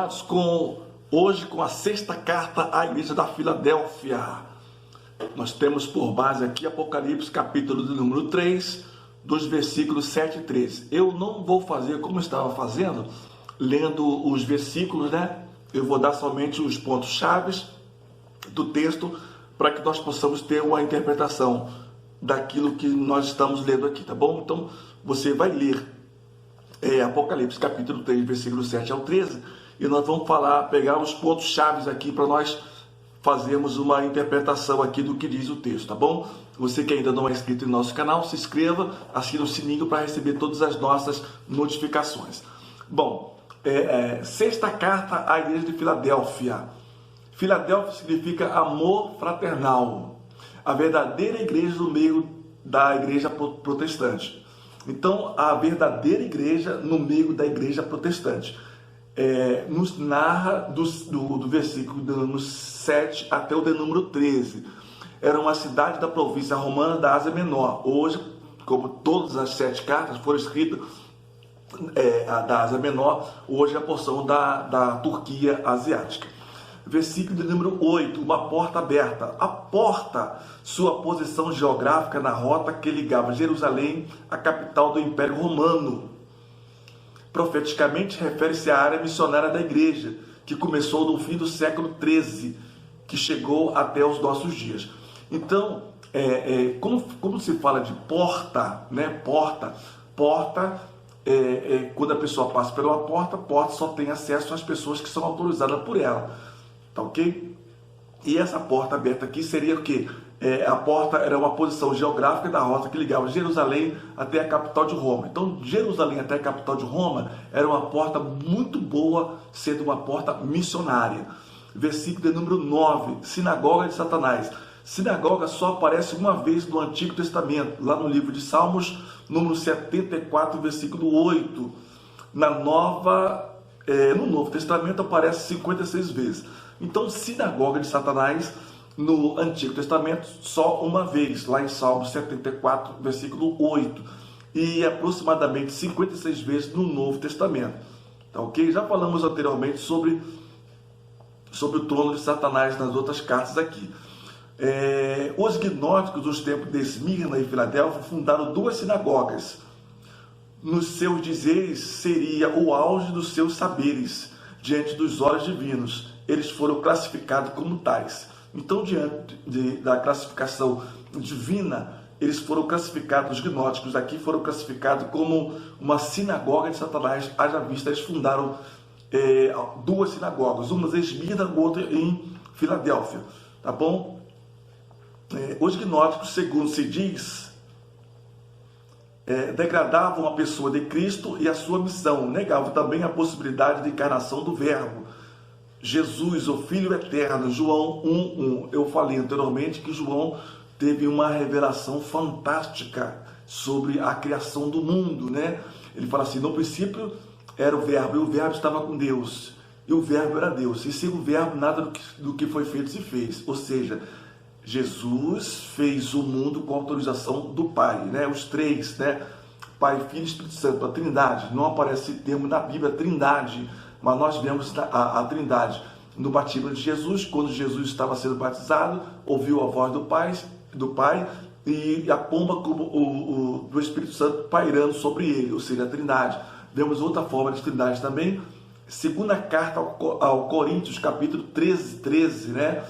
Amados, hoje com a sexta carta à igreja da Filadélfia. Nós temos por base aqui Apocalipse, capítulo de número 3, dos versículos 7 e 13. Eu não vou fazer como eu estava fazendo, lendo os versículos, né? Eu vou dar somente os pontos chaves do texto para que nós possamos ter uma interpretação daquilo que nós estamos lendo aqui, tá bom? Então, você vai ler Apocalipse, capítulo 3, versículo 7 ao 13, e nós vamos pegar os pontos chaves aqui para nós fazermos uma interpretação aqui do que diz o texto, tá bom? Você que ainda não é inscrito no nosso canal, se inscreva, assine o sininho para receber todas as nossas notificações. Bom, sexta carta à igreja de Filadélfia. Filadélfia significa amor fraternal, a verdadeira igreja no meio da igreja protestante. Então, a verdadeira igreja no meio da igreja protestante. Nos narra do versículo de número 7 até o de número 13. Era uma cidade da província romana da Ásia Menor. Hoje, como todas as 7 cartas foram escritas da Ásia Menor, hoje é a porção da Turquia asiática. Versículo de número 8, uma porta aberta. A porta, sua posição geográfica na rota que ligava Jerusalém à capital do Império Romano. Profeticamente refere-se à área missionária da igreja, que começou no fim do século XIII, que chegou até os nossos dias. Então, como se fala de porta, né? Porta, quando a pessoa passa por uma porta só tem acesso às pessoas que são autorizadas por ela, tá ok? E essa porta aberta aqui seria o quê? A porta era uma posição geográfica da rota que ligava Jerusalém até a capital de Roma. Então, Jerusalém até a capital de Roma era uma porta muito boa, sendo uma porta missionária. Versículo de número 9, sinagoga de Satanás. Sinagoga só aparece uma vez no Antigo Testamento, lá no livro de Salmos, número 74, versículo 8. No Novo Testamento aparece 56 vezes. Então, sinagoga de Satanás, no Antigo Testamento, só uma vez, lá em Salmos 74, versículo 8. E aproximadamente 56 vezes no Novo Testamento. Tá ok? Já falamos anteriormente sobre o trono de Satanás nas outras cartas aqui. Os gnósticos dos tempos de Esmirna e Filadélfia fundaram 2 sinagogas. Nos seus dizeres seria o auge dos seus saberes diante dos olhos divinos. Eles foram classificados como tais. Então, diante da classificação divina, eles foram classificados, os gnósticos aqui foram classificados como uma sinagoga de Satanás. Haja vista, eles fundaram 2 sinagogas, uma em Esmirna, outra em Filadélfia, tá bom? Os gnósticos, segundo se diz, degradavam a pessoa de Cristo e a sua missão, negavam também a possibilidade de encarnação do Verbo, Jesus, o Filho Eterno. João 1:1. Eu falei anteriormente que João teve uma revelação fantástica sobre a criação do mundo, né? Ele fala assim: no princípio era o Verbo, e o Verbo estava com Deus, e o Verbo era Deus, e sem o Verbo nada do que foi feito se fez. Ou seja, Jesus fez o mundo com autorização do Pai, né? Os 3, né? Pai, Filho e Espírito Santo, a Trindade. Não aparece esse termo na Bíblia, Trindade, mas nós vemos a Trindade no batismo de Jesus. Quando Jesus estava sendo batizado, ouviu a voz do Pai e a pomba do Espírito Santo pairando sobre ele, ou seja, a Trindade. Vemos outra forma de Trindade também. Segunda carta ao Coríntios, capítulo 13, né?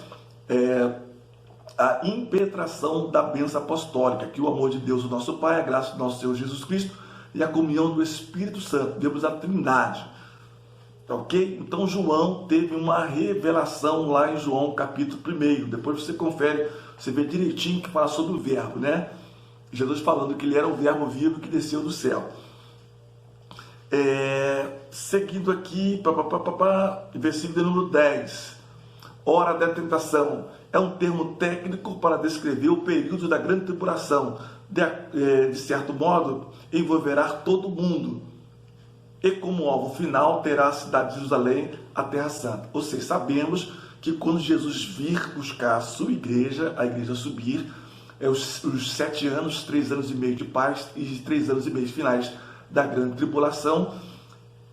A impetração da bênção apostólica, que o amor de Deus, o nosso Pai, a graça do nosso Senhor Jesus Cristo e a comunhão do Espírito Santo. Vemos a Trindade. Ok? Então João teve uma revelação lá em João capítulo 1. Depois você confere, você vê direitinho que fala sobre o Verbo, né? Jesus falando que ele era o Verbo vivo que desceu do céu. Seguindo aqui, versículo número 10. Hora da tentação. É um termo técnico para descrever o período da grande tribulação. De certo modo, envolverá todo mundo. E como alvo final terá a cidade de Jerusalém, a Terra Santa. Ou seja, sabemos que quando Jesus vir buscar a sua igreja, a igreja subir, os 7 anos, 3 anos e meio de paz e 3 anos e meio finais da grande tribulação,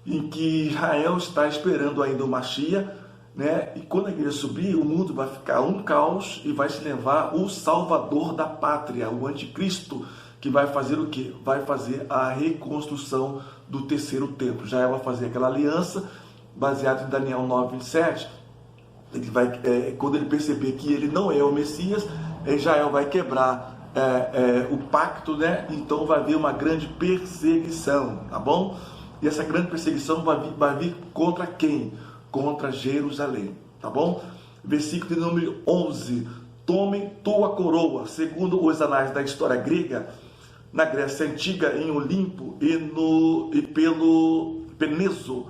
em que Israel está esperando ainda o Mashiach, né? E quando a igreja subir, o mundo vai ficar um caos e vai se levar o Salvador da pátria, o Anticristo, que vai fazer o quê? Vai fazer a reconstrução do terceiro templo. Israel vai fazer aquela aliança, baseada em Daniel 9:27. Ele vai, quando ele perceber que ele não é o Messias, Israel vai quebrar o pacto, né? Então vai haver uma grande perseguição, tá bom? E essa grande perseguição vai vir contra quem? Contra Jerusalém, tá bom? Versículo de número 11. Tome tua coroa, segundo os anais da história grega, na Grécia Antiga, em Olimpo e pelo Peneso,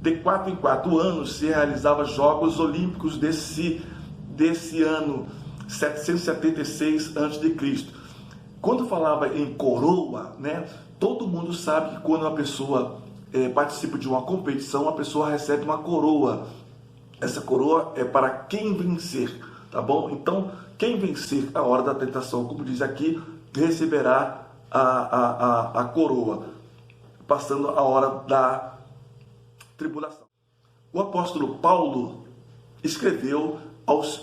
de 4 em 4 anos se realizavam Jogos Olímpicos desse ano 776 a.C. Quando falava em coroa, né, todo mundo sabe que quando uma pessoa participa de uma competição, a pessoa recebe uma coroa. Essa coroa é para quem vencer, tá bom? Então, quem vencer a hora da tentação, como diz aqui, receberá a coroa, passando a hora da tribulação. O apóstolo Paulo escreveu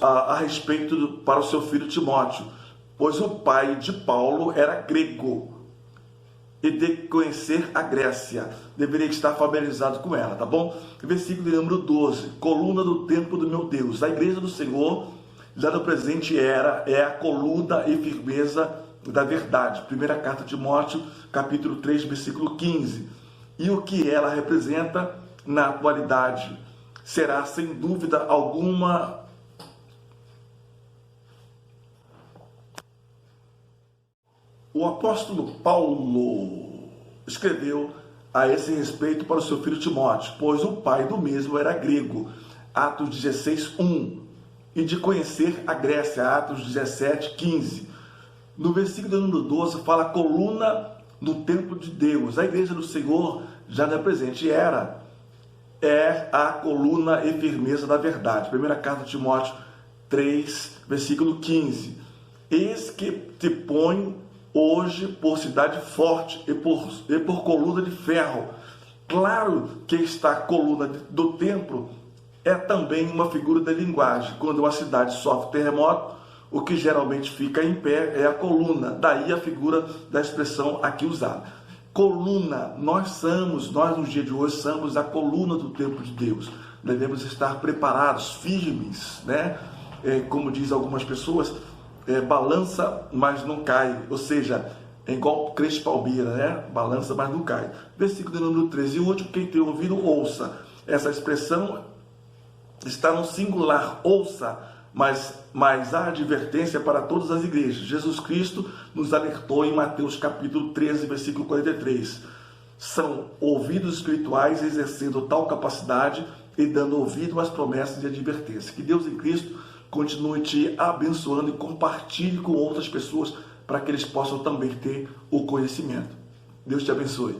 a respeito para o seu filho Timóteo, pois o pai de Paulo era grego e de conhecer a Grécia, deveria estar familiarizado com ela, tá bom? Versículo de número 12, coluna do templo do meu Deus. A igreja do Senhor, já no presente é a coluna e firmeza da verdade. Primeira carta de Timóteo, capítulo 3, versículo 15. E o que ela representa na atualidade será, sem dúvida alguma, o apóstolo Paulo escreveu a esse respeito para o seu filho Timóteo, pois o pai do mesmo era grego, Atos 16:1, e de conhecer a Grécia, Atos 17:15. No versículo número 12 fala coluna do templo de Deus. A igreja do Senhor, já no presente é a coluna e firmeza da verdade. Primeira carta de Timóteo 3, versículo 15. Eis que te ponho hoje por cidade forte e por coluna de ferro. Claro que esta coluna do templo é também uma figura da linguagem. Quando uma cidade sofre terremoto, o que geralmente fica em pé é a coluna. Daí a figura da expressão aqui usada. Coluna, nós nos dias de hoje somos a coluna do templo de Deus. Devemos estar preparados, firmes, né? Como diz algumas pessoas, balança, mas não cai. Ou seja, é igual crente palmeira, né? Balança, mas não cai. Versículo de número 13. E o último, quem tem ouvido, ouça. Essa expressão está no singular, ouça, mas há advertência para todas as igrejas. Jesus Cristo nos alertou em Mateus capítulo 13, versículo 43. São ouvidos espirituais exercendo tal capacidade e dando ouvido às promessas de advertência. Que Deus em Cristo continue te abençoando e compartilhe com outras pessoas para que eles possam também ter o conhecimento. Deus te abençoe.